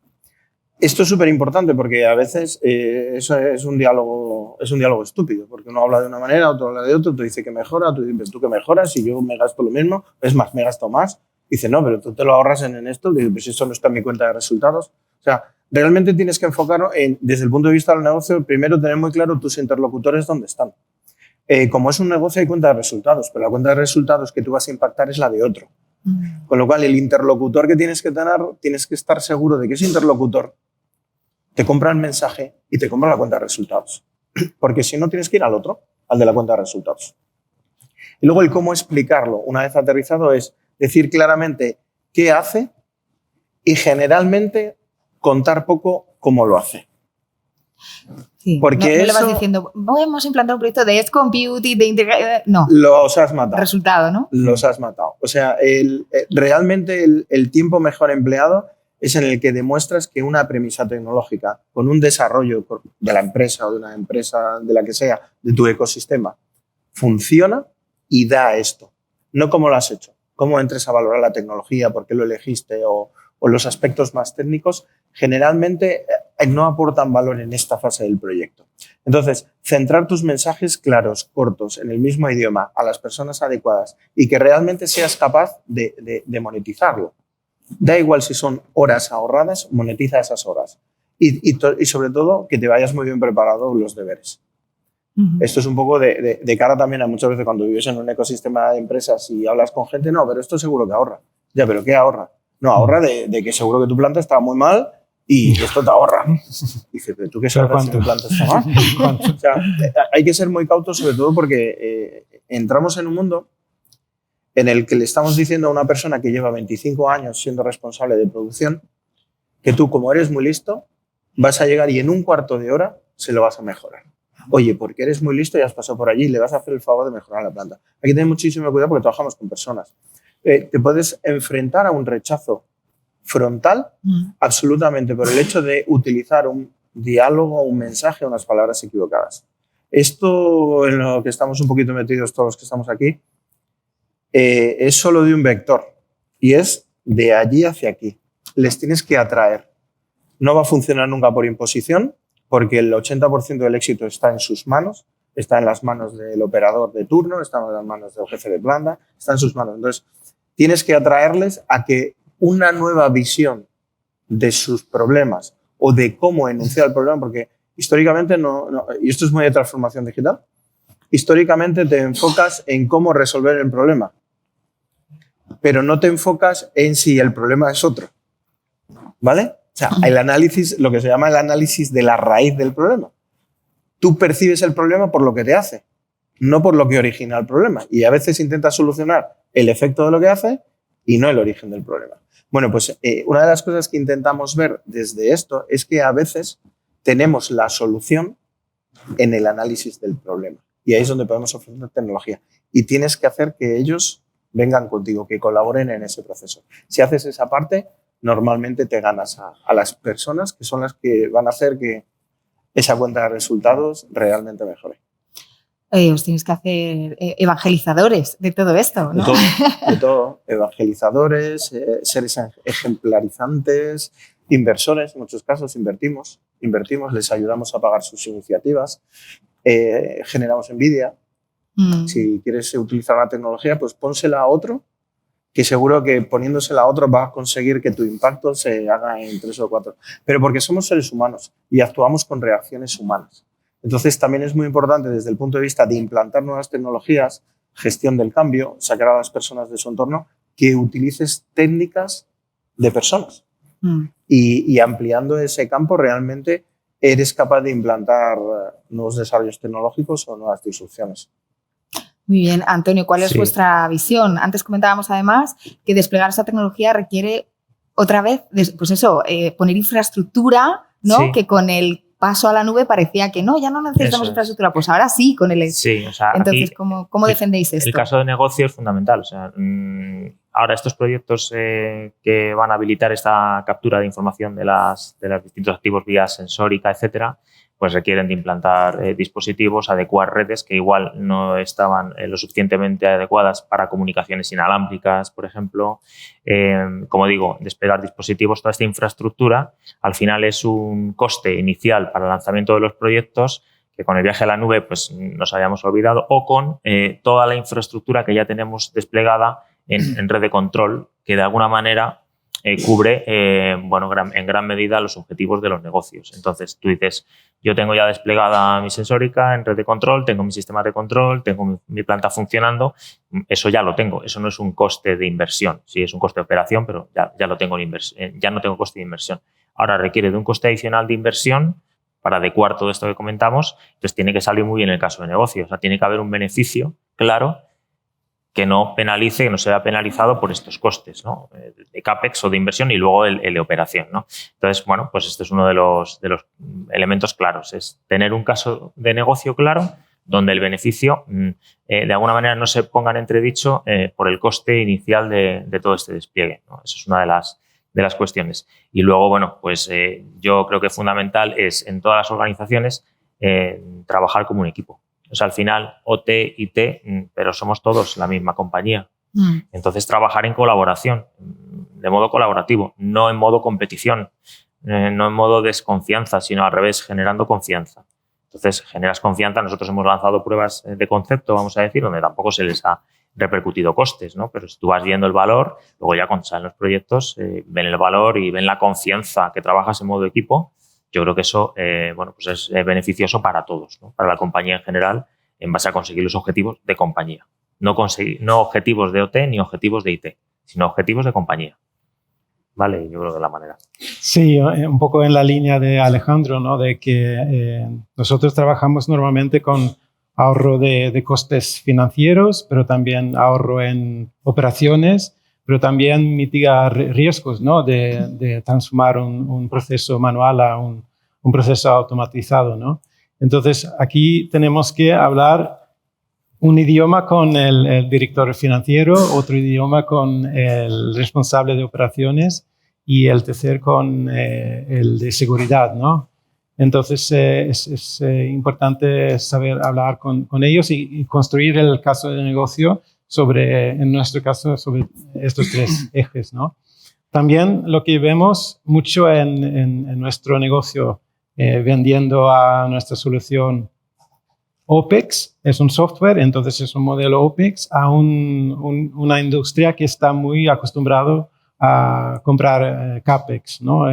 Esto es súper importante porque a veces eso es un diálogo estúpido, porque uno habla de una manera, otro habla de otra, tú dices que mejora, tú dices tú que mejoras y yo me gasto lo mismo, es más, me gasto más. Dice, no, pero tú te lo ahorras en esto, dice, pues eso no está en mi cuenta de resultados. O sea, realmente tienes que enfocarlo desde el punto de vista del negocio, primero tener muy claro tus interlocutores dónde están. Como es un negocio hay cuenta de resultados, pero la cuenta de resultados que tú vas a impactar es la de otro. Con lo cual, el interlocutor que tienes que tener, tienes que estar seguro de que ese interlocutor te compra el mensaje y te compra la cuenta de resultados. Porque si no, tienes que ir al otro, al de la cuenta de resultados. Y luego el cómo explicarlo, una vez aterrizado, es decir claramente qué hace y generalmente contar poco cómo lo hace. Sí, porque no eso, le vas diciendo, hemos implantado un proyecto de Edge Compute, de integración. No. Los has matado. Resultado, ¿no? Los has matado. O sea, realmente el tiempo mejor empleado es en el que demuestras que una premisa tecnológica con un desarrollo de la empresa o de una empresa, de la que sea, de tu ecosistema, funciona y da esto. No cómo lo has hecho, cómo entres a valorar la tecnología, por qué lo elegiste o los aspectos más técnicos, generalmente no aportan valor en esta fase del proyecto. Entonces, centrar tus mensajes claros, cortos, en el mismo idioma, a las personas adecuadas y que realmente seas capaz de monetizarlo. Da igual si son horas ahorradas, monetiza esas horas. Y sobre todo, que te vayas muy bien preparado los deberes. Esto es un poco de cara también a muchas veces cuando vives en un ecosistema de empresas y hablas con gente, no, pero esto seguro que ahorra. Ya, ¿pero qué ahorra? No, ahorra de que seguro que tu planta está muy mal y esto te ahorra. Dice, pero tú qué sabes si tu planta está mal. O sea, hay que ser muy cautos, sobre todo porque entramos en un mundo en el que le estamos diciendo a una persona que lleva 25 años siendo responsable de producción que tú, como eres muy listo, vas a llegar y en un cuarto de hora se lo vas a mejorar. Oye, porque eres muy listo y has pasado por allí y le vas a hacer el favor de mejorar la planta. Hay que tener muchísimo cuidado porque trabajamos con personas. Te puedes enfrentar a un rechazo frontal absolutamente por el hecho de utilizar un diálogo, un mensaje, unas palabras equivocadas. Esto, en lo que estamos un poquito metidos todos los que estamos aquí, es solo de un vector y es de allí hacia aquí. Les tienes que atraer. No va a funcionar nunca por imposición porque el 80% del éxito está en sus manos, está en las manos del operador de turno, está en las manos del jefe de planta, está en sus manos. Entonces, tienes que atraerles a que una nueva visión de sus problemas o de cómo enunciar el problema, porque históricamente y esto es muy de transformación digital, históricamente te enfocas en cómo resolver el problema, pero no te enfocas en si el problema es otro, ¿vale? O sea, el análisis, lo que se llama el análisis de la raíz del problema. Tú percibes el problema por lo que te hace, no por lo que origina el problema. Y a veces intentas solucionar el efecto de lo que hace y no el origen del problema. Bueno, pues una de las cosas que intentamos ver desde esto es que a veces tenemos la solución en el análisis del problema. Y ahí es donde podemos ofrecer tecnología. Y tienes que hacer que ellos vengan contigo, que colaboren en ese proceso. Si haces esa parte, normalmente te ganas a las personas que son las que van a hacer que esa cuenta de resultados realmente mejore. Os tienes que hacer evangelizadores de todo esto, ¿no? De todo. Evangelizadores, seres ejemplarizantes, inversores, en muchos casos invertimos, les ayudamos a pagar sus iniciativas, generamos envidia. Si quieres utilizar la tecnología, pues pónsela a otro, que seguro que poniéndosela a otro vas a conseguir que tu impacto se haga en 3 o 4. Pero porque somos seres humanos y actuamos con reacciones humanas. Entonces, también es muy importante desde el punto de vista de implantar nuevas tecnologías, gestión del cambio, sacar a las personas de su entorno, que utilices técnicas de personas. Y ampliando ese campo, realmente eres capaz de implantar nuevos desarrollos tecnológicos o nuevas disrupciones. Muy bien, Antonio, ¿cuál es vuestra visión? Antes comentábamos además que desplegar esa tecnología requiere otra vez, pues eso, poner infraestructura, ¿no? Sí. Que con el paso a la nube parecía que no, ya no necesitamos infraestructura, pues ahora sí con el... Sí, o sea, entonces, ¿cómo defendéis esto? El caso de negocio es fundamental, o sea, ahora estos proyectos que van a habilitar esta captura de información de los distintos activos vía sensórica, etcétera, pues requieren de implantar dispositivos, adecuar redes que igual no estaban lo suficientemente adecuadas para comunicaciones inalámbricas, por ejemplo. Como digo, desplegar dispositivos, toda esta infraestructura, al final es un coste inicial para el lanzamiento de los proyectos que con el viaje a la nube pues, nos habíamos olvidado, o con toda la infraestructura que ya tenemos desplegada en red de control, que de alguna manera cubre en gran medida los objetivos de los negocios. Entonces, tú dices, yo tengo ya desplegada mi sensórica en red de control, tengo mi sistema de control, tengo mi planta funcionando, eso ya lo tengo, eso no es un coste de inversión, sí es un coste de operación, pero ya lo tengo ya no tengo coste de inversión. Ahora requiere de un coste adicional de inversión para adecuar todo esto que comentamos, entonces tiene que salir muy bien el caso de negocio, o sea, tiene que haber un beneficio claro que no penalice, que no sea penalizado por estos costes, ¿no? De CAPEX o de inversión y luego el de operación, ¿no? Entonces, bueno, pues este es uno de los elementos claros, es tener un caso de negocio claro donde el beneficio de alguna manera no se ponga en entredicho por el coste inicial de todo este despliegue, ¿no? Eso es una de las cuestiones. Y luego, bueno, pues yo creo que fundamental es en todas las organizaciones trabajar como un equipo. O sea, al final, OT, IT, pero somos todos la misma compañía. Entonces, trabajar en colaboración, de modo colaborativo, no en modo competición, no en modo desconfianza, sino al revés, generando confianza. Entonces, generas confianza. Nosotros hemos lanzado pruebas de concepto, vamos a decir, donde tampoco se les ha repercutido costes, ¿no? Pero si tú vas viendo el valor, luego ya cuando salen los proyectos, ven el valor y ven la confianza que trabajas en modo equipo. Yo creo que eso pues es beneficioso para todos, ¿no? Para la compañía en general, en base a conseguir los objetivos de compañía. No objetivos de OT ni objetivos de IT, sino objetivos de compañía. ¿Vale? Yo creo que es la manera. Sí, un poco en la línea de Alejandro, ¿no? De que nosotros trabajamos normalmente con ahorro de costes financieros, pero también ahorro en operaciones, pero también mitigar riesgos, ¿no? de transformar un proceso manual a un proceso automatizado, ¿no? Entonces, aquí tenemos que hablar un idioma con el director financiero, otro idioma con el responsable de operaciones y el tercer con el de seguridad, ¿no? Entonces, es importante saber hablar con ellos y construir el caso de negocio en nuestro caso, sobre estos tres ejes, ¿no? También lo que vemos mucho en nuestro negocio vendiendo a nuestra solución OPEX, es un software, entonces es un modelo OPEX a una industria que está muy acostumbrado a comprar CAPEX, ¿no?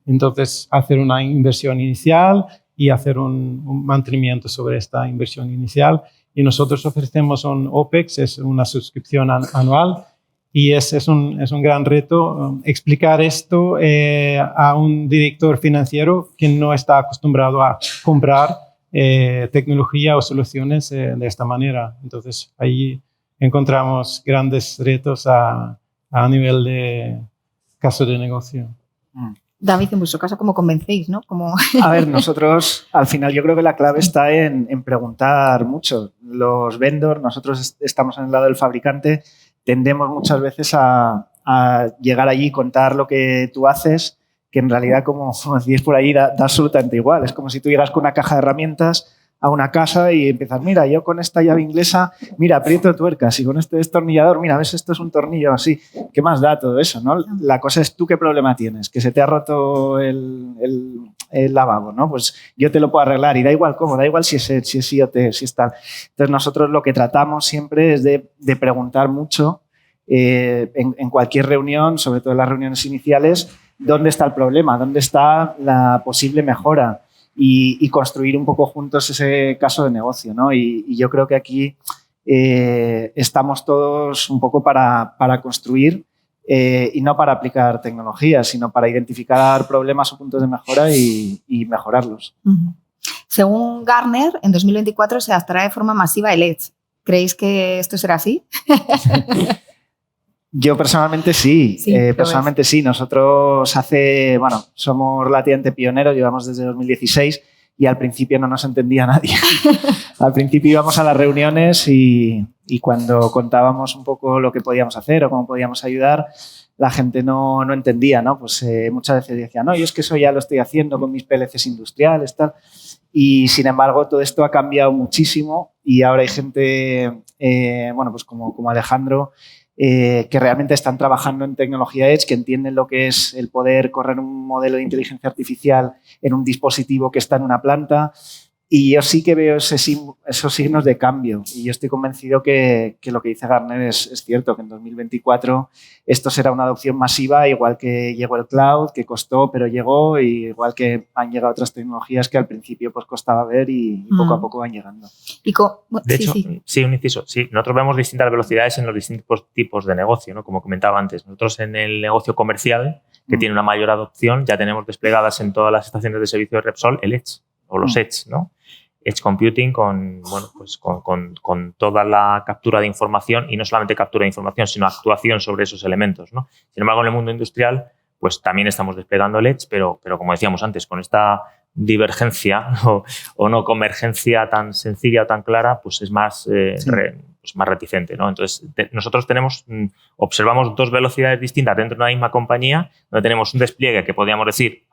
Entonces, hacer una inversión inicial y hacer un mantenimiento sobre esta inversión inicial. Y nosotros ofrecemos un OPEX, es una suscripción anual, y es un gran reto explicar esto a un director financiero que no está acostumbrado a comprar tecnología o soluciones de esta manera. Entonces, ahí encontramos grandes retos a nivel de caso de negocio. David, en vuestro caso, ¿cómo convencéis, no? A ver, nosotros, al final, yo creo que la clave está en preguntar mucho. Los vendors, nosotros estamos en el lado del fabricante, tendemos muchas veces a llegar allí y contar lo que tú haces, que en realidad, como decís por ahí, da absolutamente igual. Es como si tú llegas con una caja de herramientas a una casa y empiezas, mira, yo con esta llave inglesa, mira, aprieto tuercas, y con este destornillador, mira, ves, esto es un tornillo así. ¿Qué más da todo eso, no? La cosa es tú qué problema tienes, que se te ha roto el lavabo, ¿no? Pues yo te lo puedo arreglar y da igual cómo, da igual si es IoT, si es tal. Entonces nosotros lo que tratamos siempre es de preguntar mucho en cualquier reunión, sobre todo en las reuniones iniciales, dónde está el problema, dónde está la posible mejora. Y construir un poco juntos ese caso de negocio, ¿no? Y yo creo que aquí estamos todos un poco para construir y no para aplicar tecnología, sino para identificar problemas o puntos de mejora y mejorarlos. Según Gartner, en 2024 se adaptará de forma masiva el Edge. ¿Creéis que esto será así? Yo personalmente sí, personalmente sí. Nosotros somos relativamente pioneros, llevamos desde 2016 y al principio no nos entendía nadie. Al principio íbamos a las reuniones y Y cuando contábamos un poco lo que podíamos hacer o cómo podíamos ayudar, la gente no entendía, ¿no? Pues muchas veces decía, no, yo es que eso ya lo estoy haciendo con mis PLCs industriales, tal. Y sin embargo, todo esto ha cambiado muchísimo y ahora hay gente, bueno, pues como Alejandro, que realmente están trabajando en tecnología Edge, que entienden lo que es el poder correr un modelo de inteligencia artificial en un dispositivo que está en una planta. Y yo sí que veo esos signos de cambio y yo estoy convencido que lo que dice Gartner es cierto, que en 2024 esto será una adopción masiva, igual que llegó el cloud, que costó, pero llegó, y igual que han llegado otras tecnologías que al principio pues costaba ver y poco a poco van llegando. De hecho, sí, un inciso. Sí, nosotros vemos distintas velocidades en los distintos tipos de negocio, ¿no? Como comentaba antes. Nosotros en el negocio comercial, que tiene una mayor adopción, ya tenemos desplegadas en todas las estaciones de servicio de Repsol el Edge o los Edge, ¿no? Edge Computing con toda la captura de información y no solamente captura de información, sino actuación sobre esos elementos, ¿no? Sin embargo, en el mundo industrial, pues también estamos desplegando el Edge, pero como decíamos antes, con esta divergencia o no convergencia tan sencilla o tan clara, pues es más, más reticente, ¿no? Entonces, nosotros observamos dos velocidades distintas dentro de una misma compañía, donde tenemos un despliegue que podríamos decir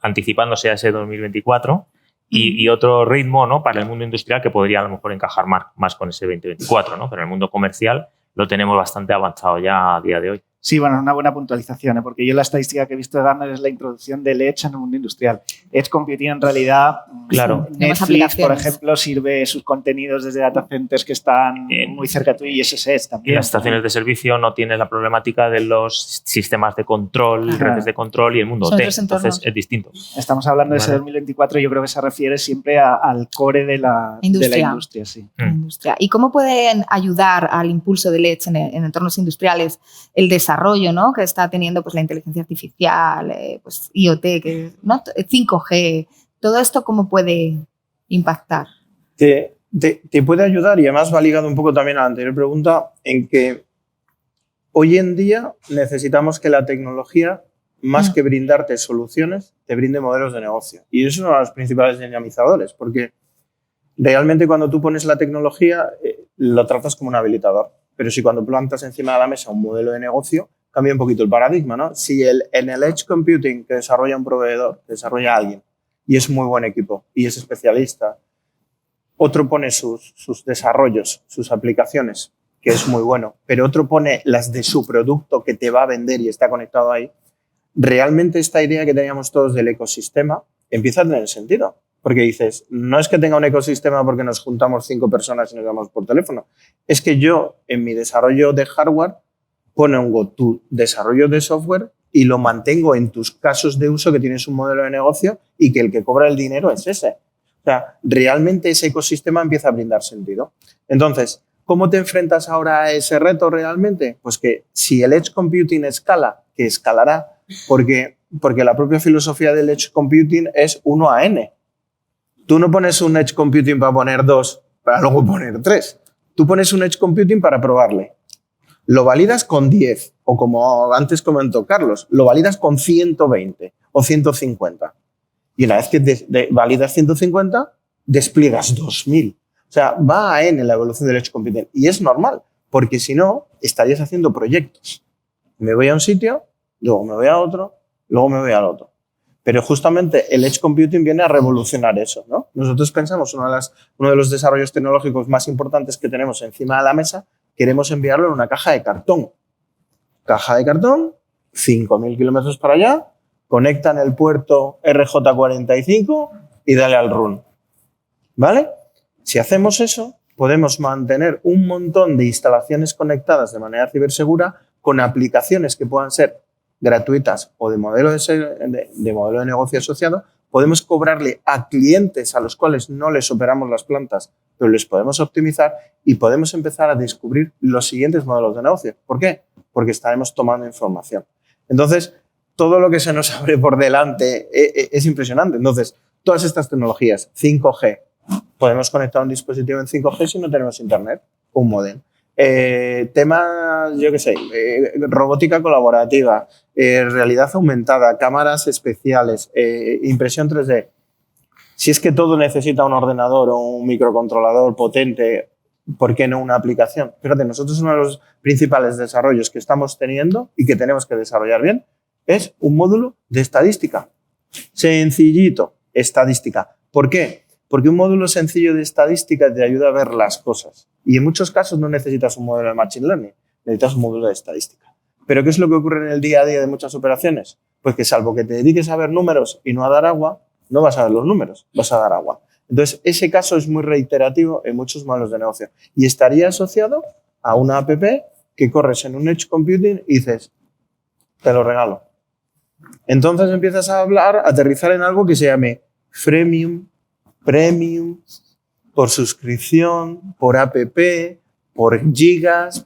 anticipándose a ese 2024, y otro ritmo, ¿no? Para el mundo industrial que podría a lo mejor encajar más con ese 2024, ¿no? Pero en el mundo comercial lo tenemos bastante avanzado ya a día de hoy. Sí, bueno, es una buena puntualización, porque yo la estadística que he visto de Gartner es la introducción del Edge en el mundo industrial. Edge Computing en realidad, claro. Netflix, por ejemplo, sirve sus contenidos desde data centers que están muy cerca tuyo y ese es Edge también. En las estaciones de servicio no tienes la problemática de los sistemas de control, redes de control y el mundo OT. Entonces es distinto. Estamos hablando de ese 2024, yo creo que se refiere siempre al core de la industria. Sí. ¿Y cómo pueden ayudar al impulso del Edge en entornos industriales el desarrollo, ¿no? Que está teniendo pues, la inteligencia artificial, pues, IoT, ¿no? 5G, todo esto, ¿cómo puede impactar? Te puede ayudar, y además va ligado un poco también a la anterior pregunta, en que hoy en día necesitamos que la tecnología, más que brindarte soluciones, te brinde modelos de negocio. Y eso es uno de los principales dinamizadores, porque realmente cuando tú pones la tecnología, lo tratas como un habilitador. Pero si cuando plantas encima de la mesa un modelo de negocio, cambia un poquito el paradigma, ¿no? Si en el Edge Computing que desarrolla un proveedor, que desarrolla alguien, y es muy buen equipo, y es especialista, otro pone sus desarrollos, sus aplicaciones, que es muy bueno, pero otro pone las de su producto que te va a vender y está conectado ahí, realmente esta idea que teníamos todos del ecosistema empieza a tener sentido. Porque dices, no es que tenga un ecosistema porque nos juntamos 5 personas y nos llamamos por teléfono. Es que yo, en mi desarrollo de hardware, pongo tu desarrollo de software y lo mantengo en tus casos de uso que tienes un modelo de negocio y que el que cobra el dinero es ese. O sea, realmente ese ecosistema empieza a brindar sentido. Entonces, ¿cómo te enfrentas ahora a ese reto realmente? Pues que si el Edge Computing escala, que escalará, porque la propia filosofía del Edge Computing es 1 a n. Tú no pones un Edge Computing para poner 2, para luego poner 3. Tú pones un Edge Computing para probarle. Lo validas con 10, o como antes comentó Carlos, lo validas con 120 o 150. Y una vez que validas 150, despliegas 2000. O sea, va a N la evolución del Edge Computing. Y es normal, porque si no, estarías haciendo proyectos. Me voy a un sitio, luego me voy a otro, luego me voy al otro. Pero justamente el Edge Computing viene a revolucionar eso, ¿no? Nosotros pensamos uno de los desarrollos tecnológicos más importantes que tenemos encima de la mesa, queremos enviarlo en una caja de cartón. Caja de cartón, 5.000 kilómetros para allá, conecta en el puerto RJ45 y dale al run. ¿Vale? Si hacemos eso, podemos mantener un montón de instalaciones conectadas de manera cibersegura con aplicaciones que puedan ser gratuitas o de modelo de negocio asociado. Podemos cobrarle a clientes a los cuales no les operamos las plantas, pero les podemos optimizar y podemos empezar a descubrir los siguientes modelos de negocio. ¿Por qué? Porque estaremos tomando información. Entonces, todo lo que se nos abre por delante es impresionante. Entonces, todas estas tecnologías, 5G, podemos conectar un dispositivo en 5G si no tenemos internet, un módem. Temas, yo qué sé, robótica colaborativa, realidad aumentada, cámaras especiales, impresión 3D. Si es que todo necesita un ordenador o un microcontrolador potente, ¿por qué no una aplicación? Fíjate, nosotros uno de los principales desarrollos que estamos teniendo y que tenemos que desarrollar bien es un módulo de estadística. Sencillito, estadística. ¿Por qué? Porque un módulo sencillo de estadística te ayuda a ver las cosas. Y en muchos casos no necesitas un modelo de Machine Learning, necesitas un módulo de estadística. ¿Pero qué es lo que ocurre en el día a día de muchas operaciones? Pues que salvo que te dediques a ver números y no a dar agua, no vas a ver los números, vas a dar agua. Entonces, ese caso es muy reiterativo en muchos modelos de negocio y estaría asociado a una app que corres en un edge computing y dices, te lo regalo. Entonces empiezas a aterrizar en algo que se llame freemium, premium, por suscripción, por app, por gigas,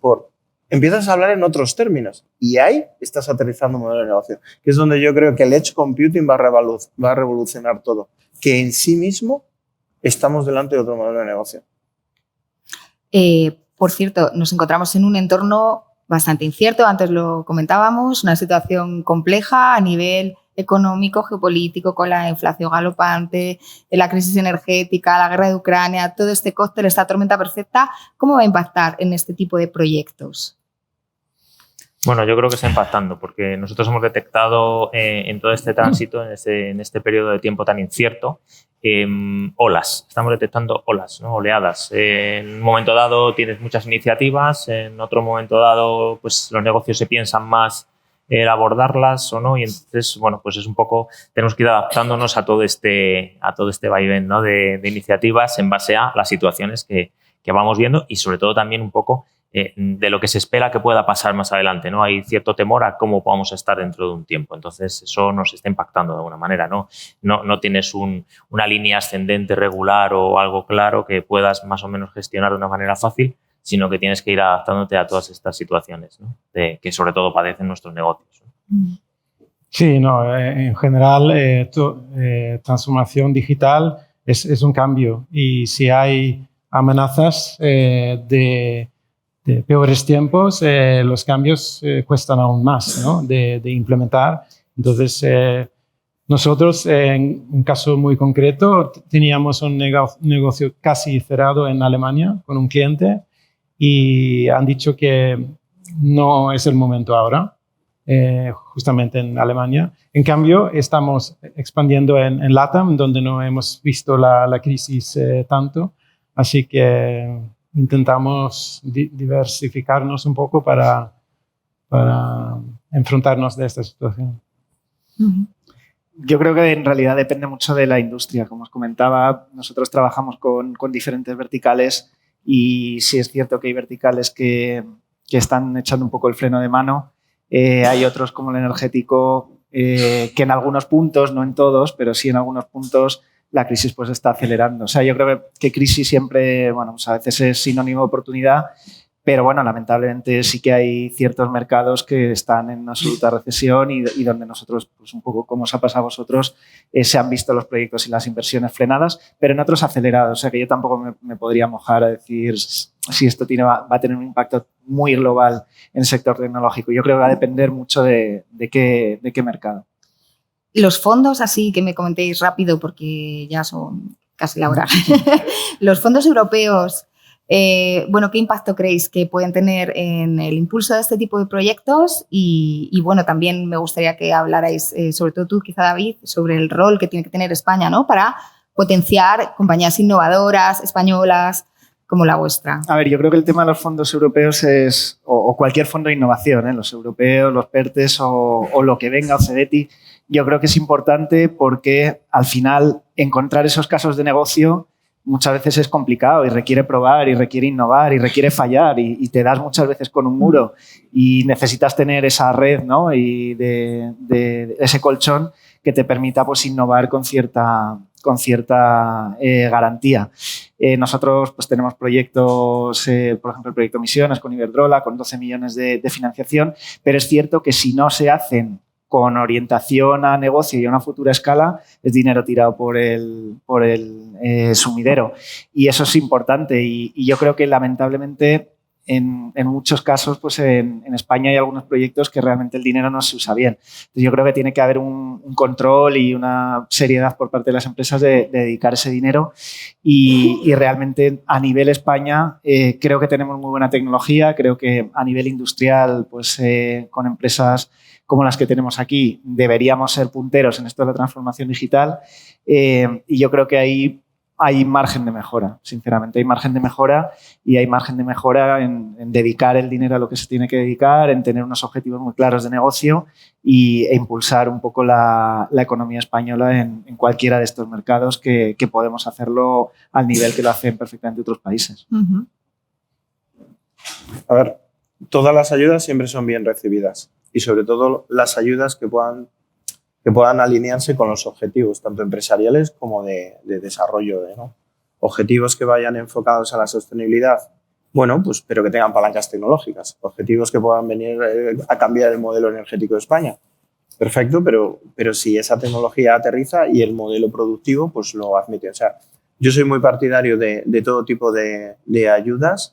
Empiezas a hablar en otros términos y ahí estás aterrizando un modelo de negocio, que es donde yo creo que el edge computing va a revolucionar todo, que en sí mismo estamos delante de otro modelo de negocio. Por cierto, nos encontramos en un entorno bastante incierto, antes lo comentábamos, una situación compleja a nivel económico, geopolítico, con la inflación galopante, la crisis energética, la guerra de Ucrania, todo este cóctel, esta tormenta perfecta, ¿cómo va a impactar en este tipo de proyectos? Bueno, yo creo que está impactando porque nosotros hemos detectado en todo este tránsito, en este periodo de tiempo tan incierto, olas. Estamos detectando olas, ¿no? Oleadas. En un momento dado tienes muchas iniciativas, en otro momento dado pues los negocios se piensan más el abordarlas o no, y entonces, bueno, pues es un poco, tenemos que ir adaptándonos a todo este vaivén, ¿no? de iniciativas en base a las situaciones que vamos viendo y sobre todo también un poco de lo que se espera que pueda pasar más adelante, ¿no? Hay cierto temor a cómo vamos a estar dentro de un tiempo, entonces eso nos está impactando de alguna manera, ¿no? No tienes una línea ascendente regular o algo claro que puedas más o menos gestionar de una manera fácil, sino que tienes que ir adaptándote a todas estas situaciones, ¿no? Que sobre todo padecen nuestros negocios, ¿no? Sí, no, en general transformación digital es un cambio y si hay amenazas de peores tiempos, los cambios cuestan aún más, ¿no? de implementar. Entonces, nosotros, en un caso muy concreto, teníamos un negocio casi cerrado en Alemania con un cliente y han dicho que no es el momento ahora, justamente en Alemania. En cambio, estamos expandiendo en LATAM, donde no hemos visto la crisis tanto. Así que intentamos diversificarnos un poco para enfrentarnos de esta situación. Yo creo que en realidad depende mucho de la industria. Como os comentaba, nosotros trabajamos con diferentes verticales y sí es cierto que hay verticales que están echando un poco el freno de mano. Hay otros como el energético que en algunos puntos, no en todos, pero sí en algunos puntos la crisis pues está acelerando. O sea, yo creo que crisis siempre, bueno, pues a veces es sinónimo de oportunidad, pero bueno, lamentablemente sí que hay ciertos mercados que están en absoluta recesión y donde nosotros, pues un poco como os ha pasado a vosotros, se han visto los proyectos y las inversiones frenadas, pero en otros acelerados. O sea, que yo tampoco me podría mojar a decir si esto va a tener un impacto muy global en el sector tecnológico. Yo creo que va a depender mucho de qué mercado. Los fondos, así que me comentéis rápido porque ya son casi la hora. Los fondos europeos, bueno, ¿qué impacto creéis que pueden tener en el impulso de este tipo de proyectos? Y bueno, también me gustaría que hablarais, sobre todo tú, quizá David, sobre el rol que tiene que tener España, ¿no? Para potenciar compañías innovadoras, españolas, como la vuestra. A ver, yo creo que el tema de los fondos europeos es, o cualquier fondo de innovación, los europeos, los PERTES o lo que venga, o CEDETI, yo creo que es importante porque al final encontrar esos casos de negocio muchas veces es complicado y requiere probar y requiere innovar y requiere fallar y te das muchas veces con un muro y necesitas tener esa red, ¿no? Y de ese colchón que te permita pues, innovar con cierta garantía. Nosotros pues, tenemos proyectos, por ejemplo, el proyecto Misiones con Iberdrola, con 12 millones de financiación, pero es cierto que si no se hacen con orientación a negocio y a una futura escala, es dinero tirado por el sumidero. Y eso es importante. Y yo creo que, lamentablemente, en muchos casos, pues en España hay algunos proyectos que realmente el dinero no se usa bien. Entonces, yo creo que tiene que haber un control y una seriedad por parte de las empresas de dedicar ese dinero y realmente a nivel España creo que tenemos muy buena tecnología, creo que a nivel industrial, pues con empresas como las que tenemos aquí, deberíamos ser punteros en esto de la transformación digital y yo creo que ahí hay margen de mejora, sinceramente. Hay margen de mejora y hay margen de mejora en dedicar el dinero a lo que se tiene que dedicar, en tener unos objetivos muy claros de negocio e impulsar un poco la economía española en cualquiera de estos mercados que podemos hacerlo al nivel que lo hacen perfectamente otros países. Uh-huh. A ver, todas las ayudas siempre son bien recibidas y sobre todo las ayudas que puedan alinearse con los objetivos, tanto empresariales como de desarrollo, ¿no? Objetivos que vayan enfocados a la sostenibilidad, bueno, pues, pero que tengan palancas tecnológicas. Objetivos que puedan venir a cambiar el modelo energético de España. Perfecto, pero si esa tecnología aterriza y el modelo productivo pues lo admite. O sea, yo soy muy partidario de todo tipo de ayudas.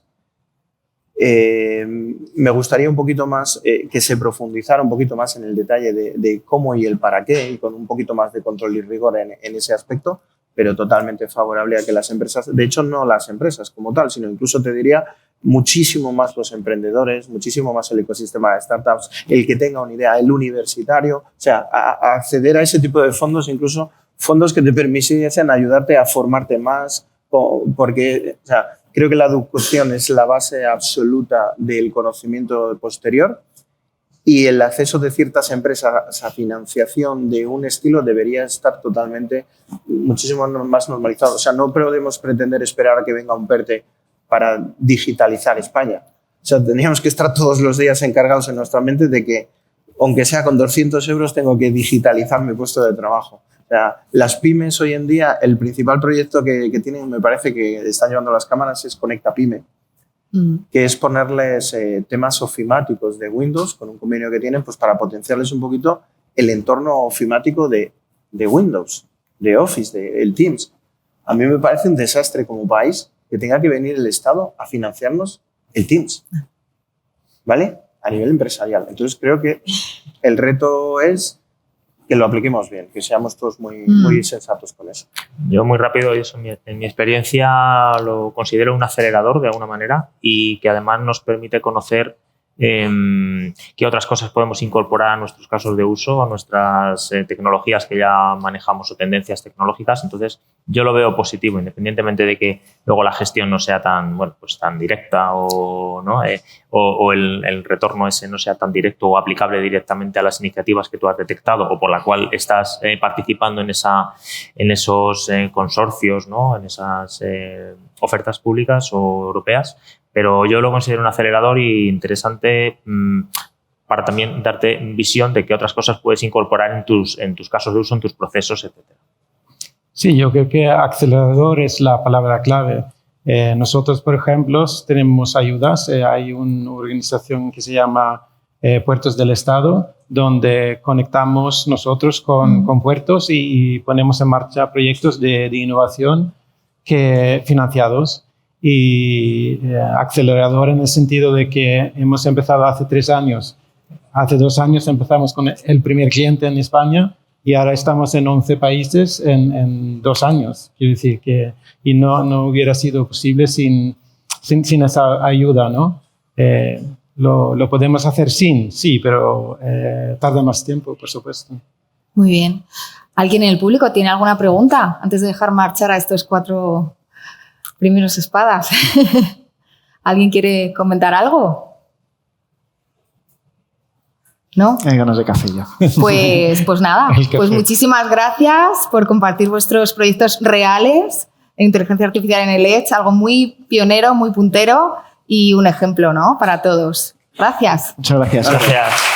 Me gustaría un poquito más que se profundizara un poquito más en el detalle de cómo y el para qué y con un poquito más de control y rigor en ese aspecto, pero totalmente favorable a que las empresas, de hecho no las empresas como tal, sino incluso te diría muchísimo más los emprendedores, muchísimo más el ecosistema de startups, el que tenga una idea, el universitario, o sea, a acceder a ese tipo de fondos, incluso fondos que te permitiesen ayudarte a formarte más, porque, o sea, creo que la educación es la base absoluta del conocimiento posterior y el acceso de ciertas empresas a financiación de un estilo debería estar totalmente muchísimo más normalizado. O sea, no podemos pretender esperar a que venga un PERTE para digitalizar España. O sea, tendríamos que estar todos los días encargados en nuestra mente de que, aunque sea con 200 euros, tengo que digitalizar mi puesto de trabajo. O sea, las pymes hoy en día, el principal proyecto que tienen, me parece que están llevando las cámaras, es Conecta Pyme, que es ponerles temas ofimáticos de Windows con un convenio que tienen pues, para potenciarles un poquito el entorno ofimático de Windows, de Office, el Teams. A mí me parece un desastre como país que tenga que venir el Estado a financiarnos el Teams, ¿vale? A nivel empresarial. Entonces creo que el reto es que lo apliquemos bien, que seamos todos muy sensatos con eso. Yo muy rápido, eso en mi experiencia lo considero un acelerador de alguna manera y que además nos permite conocer qué otras cosas podemos incorporar a nuestros casos de uso, a nuestras tecnologías que ya manejamos o tendencias tecnológicas. Entonces, yo lo veo positivo, independientemente de que luego la gestión no sea tan, bueno, pues tan directa o, ¿no? o el retorno ese no sea tan directo o aplicable directamente a las iniciativas que tú has detectado o por la cual estás participando en esos consorcios, ¿no? En esas ofertas públicas o europeas. Pero yo lo considero un acelerador y interesante para también darte visión de qué otras cosas puedes incorporar en tus casos de uso, en tus procesos, etc. Sí, yo creo que acelerador es la palabra clave. Nosotros, por ejemplo, tenemos ayudas. Hay una organización que se llama Puertos del Estado, donde conectamos nosotros con puertos y ponemos en marcha proyectos de innovación financiados. Y acelerador en el sentido de que hemos empezado hace 3 años. Hace 2 años empezamos con el primer cliente en España y ahora estamos en 11 países en 2 años. Quiero decir que y no hubiera sido posible sin esa ayuda, ¿no? Lo podemos hacer sí, pero tarda más tiempo, por supuesto. Muy bien. ¿Alguien en el público tiene alguna pregunta antes de dejar marchar a estos 4 primeros espadas? ¿Alguien quiere comentar algo? ¿No? Hay ganas de café ya. Pues nada, pues muchísimas gracias por compartir vuestros proyectos reales en inteligencia artificial en el Edge, algo muy pionero, muy puntero y un ejemplo, ¿no? Para todos. Gracias. Muchas gracias. Gracias.